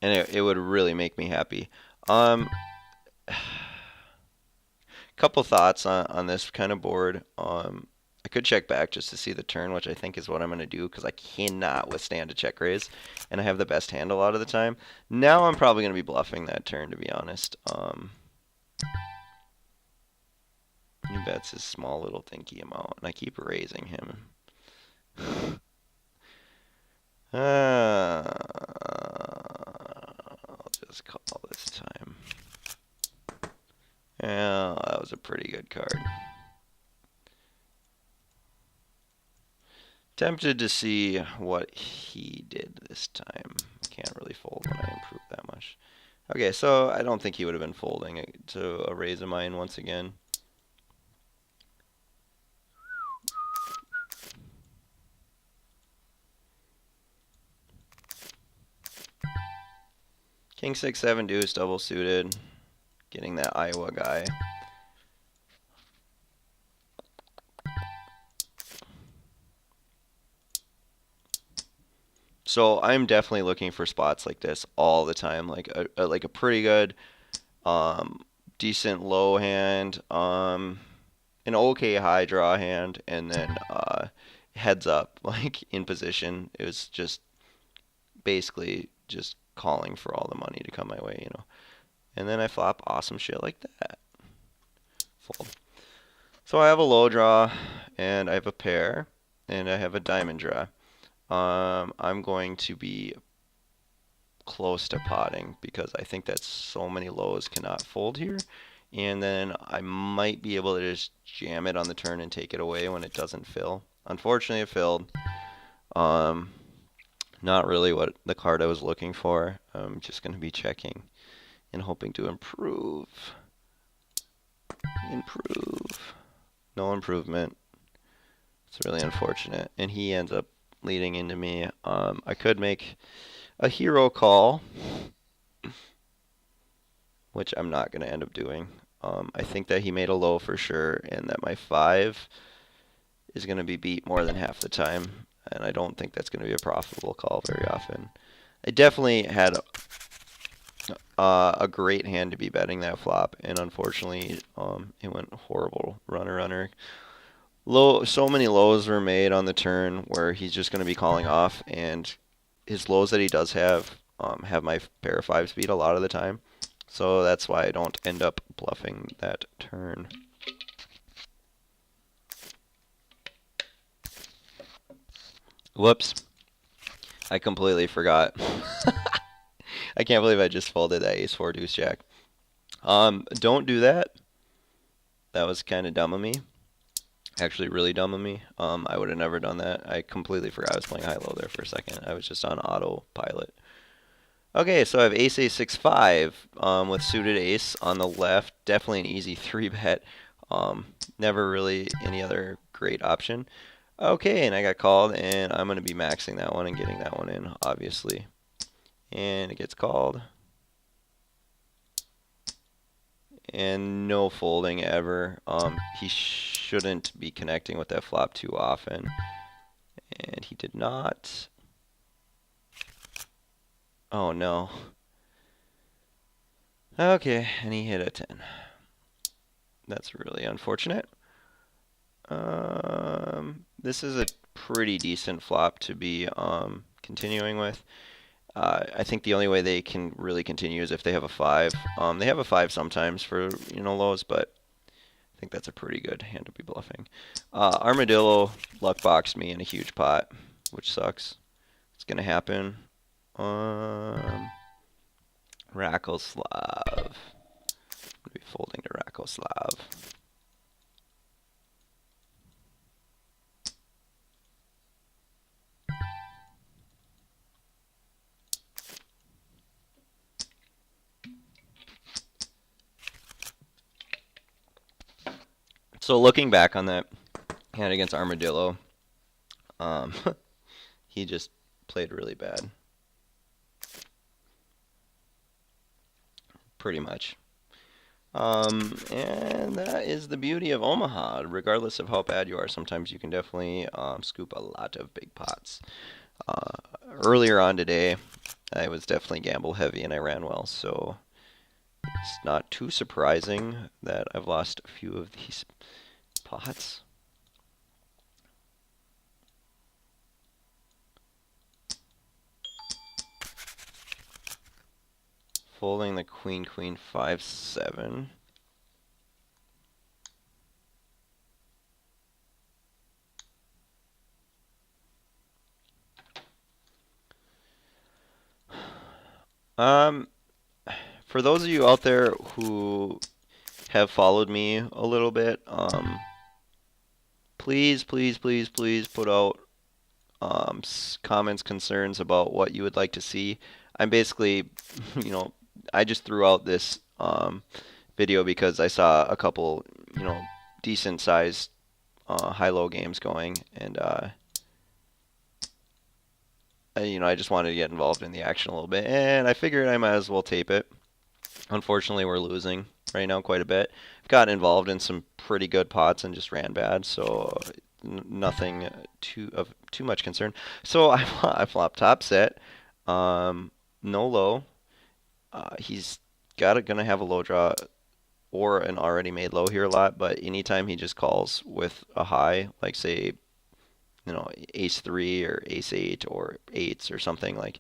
and it would really make me happy. Um, Couple thoughts on this kind of board. I could check back just to see the turn, which I think is what I'm going to do because I cannot withstand a check raise, and I have the best hand a lot of the time. Now I'm probably going to be bluffing that turn, to be honest. He bets his small little dinky amount, and I keep raising him. I'll just call this time. Yeah, that was a pretty good card. Tempted to see what he did this time. Can't really fold when I improve that much. Okay, so I don't think he would have been folding to a raise of mine once again. King 6-7 deuce double suited. Getting that Iowa guy. So I'm definitely looking for spots like this all the time, like a pretty good, um, decent low hand, an okay high draw hand, and then heads up, like in position. It was just basically just calling for all the money to come my way, you know. And then I flop awesome shit like that. Fold. So I have a low draw, and I have a pair, and I have a diamond draw. I'm going to be close to potting because I think that so many lows cannot fold here. And then I might be able to just jam it on the turn and take it away when it doesn't fill. Unfortunately, it filled. Um, Not really what the card I was looking for. I'm just going to be checking and hoping to improve. Improve. No improvement. It's really unfortunate. And he ends up leading into me. I could make a hero call, which I'm not going to end up doing. I think that he made a low for sure, and that my 5 is going to be beat more than half the time, and I don't think that's going to be a profitable call very often. I definitely had a great hand to be betting that flop, and unfortunately, it went horrible. Runner, runner. Low, so many lows were made on the turn where he's just going to be calling off, and his lows that he does have my pair of fives beat a lot of the time. So that's why I don't end up bluffing that turn. Whoops. I completely forgot. I can't believe I just folded that ace 4 deuce jack. Don't do that. That was kind of dumb of me. Actually, really dumb of me. I would have never done that. I completely forgot I was playing high-low there for a second. I was just on autopilot. Okay, so I have ace a6-5 with suited ace on the left. Definitely an easy 3-bet. Never really any other great option. Okay, and I got called, and I'm going to be maxing that one and getting that one in, obviously. And it gets called. And no folding ever. He shouldn't be connecting with that flop too often. And he did not. Oh no. Okay, and he hit a 10. That's really unfortunate. This is a pretty decent flop to be continuing with. I think the only way they can really continue is if they have a 5. They have a 5 sometimes for lows, but I think that's a pretty good hand to be bluffing. Armadillo luck boxed me in a huge pot, which sucks. It's gonna happen. Rakoslav. I'm gonna be folding to Rakoslav. So looking back on that hand against Armadillo, um, he just played really bad. Pretty much. And that is the beauty of Omaha. Regardless of how bad you are, sometimes you can definitely scoop a lot of big pots. Uh, Earlier on today, I was definitely gamble heavy and I ran well, so it's not too surprising that I've lost a few of these pots. Folding the queen, queen, 5, 7. Um, for those of you out there who have followed me a little bit, please, please, please, please put out comments, concerns about what you would like to see. I'm basically, you know, I just threw out this video because I saw a couple, you know, decent sized high-low games going, and I just wanted to get involved in the action a little bit, and I figured I might as well tape it. Unfortunately, we're losing right now quite a bit. I've gotten involved in some pretty good pots and just ran bad, so nothing too much concern. So I flopped top set, um, no low. He's gonna have a low draw or an already made low here a lot, but anytime he just calls with a high, like say ace three or ace eight or eights or something, like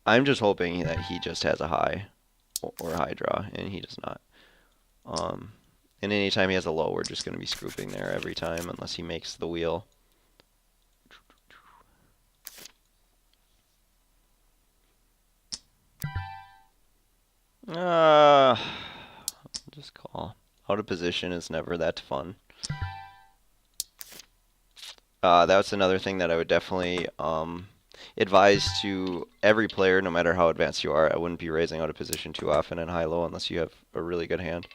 I'm just hoping that he just has a high or high draw, and he does not. Um, and anytime he has a low, we're just going to be scooping there every time unless he makes the wheel. Just call. Out of position is never that fun. That's another thing that I would definitely advise to every player, no matter how advanced you are. I wouldn't be raising out of position too often in high-low unless you have a really good hand.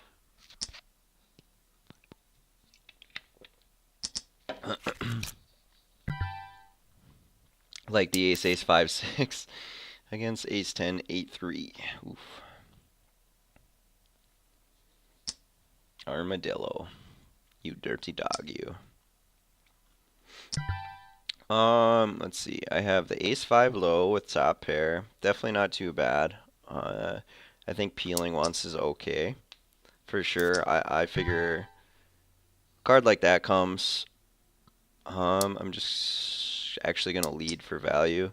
Like the ace, ace, 5, 6 against ace, 10, 8, 3. Oof. Armadillo. You dirty dog, you. Let's see. I have the ace 5 low with top pair. Definitely not too bad. I think peeling once is okay. For sure. I figure a card like that comes. I'm just actually gonna lead for value.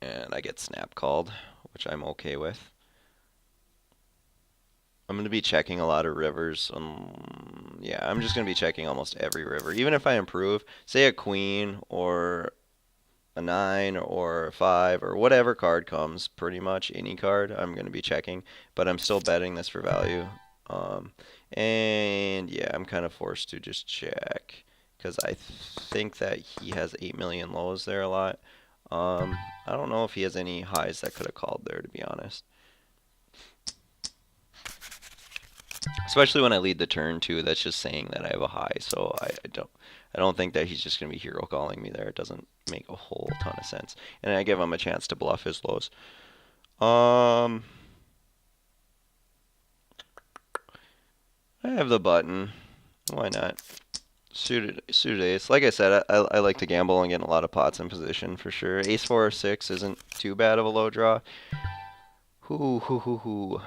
And I get snap called, which I'm okay with. I'm going to be checking a lot of rivers. Yeah, I'm just going to be checking almost every river. Even if I improve, say a queen or a 9 or a 5 or whatever card comes, pretty much any card, I'm going to be checking. But I'm still betting this for value. Um, and yeah, I'm kind of forced to just check because I think that he has 8 million lows there a lot. I don't know if he has any highs that could have called there, to be honest. Especially when I lead the turn too, that's just saying that I have a high. So I don't think that he's just gonna be hero calling me there. It doesn't make a whole ton of sense. And I give him a chance to bluff his lows. Um, I have the button. Why not? Suited ace. Like I said, I like to gamble and get a lot of pots in position for sure. Ace 4 or 6 isn't too bad of a low draw. Hoo hoo hoo hoo.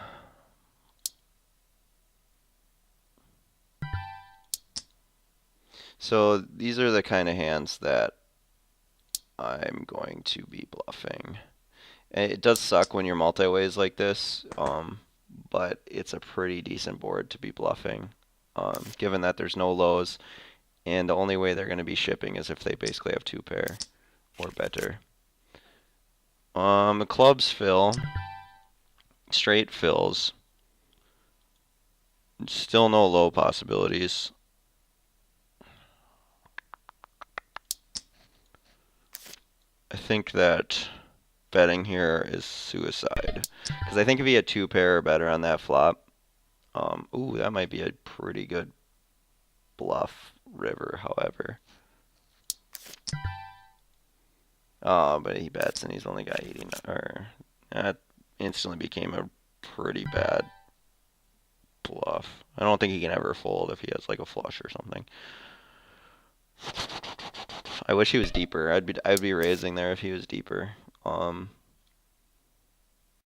So these are the kind of hands that I'm going to be bluffing. And it does suck when you're multi-ways like this, but it's a pretty decent board to be bluffing, given that there's no lows, and the only way they're going to be shipping is if they basically have two pair or better. The clubs fill, straight fills, still no low possibilities. I think that betting here is suicide. Because I think if he had two pair or better on that flop, ooh, that might be a pretty good bluff river, however. Oh, but he bets and he's only got 89. Or that instantly became a pretty bad bluff. I don't think he can ever fold if he has like a flush or something. I wish he was deeper. I'd be raising there if he was deeper. Um,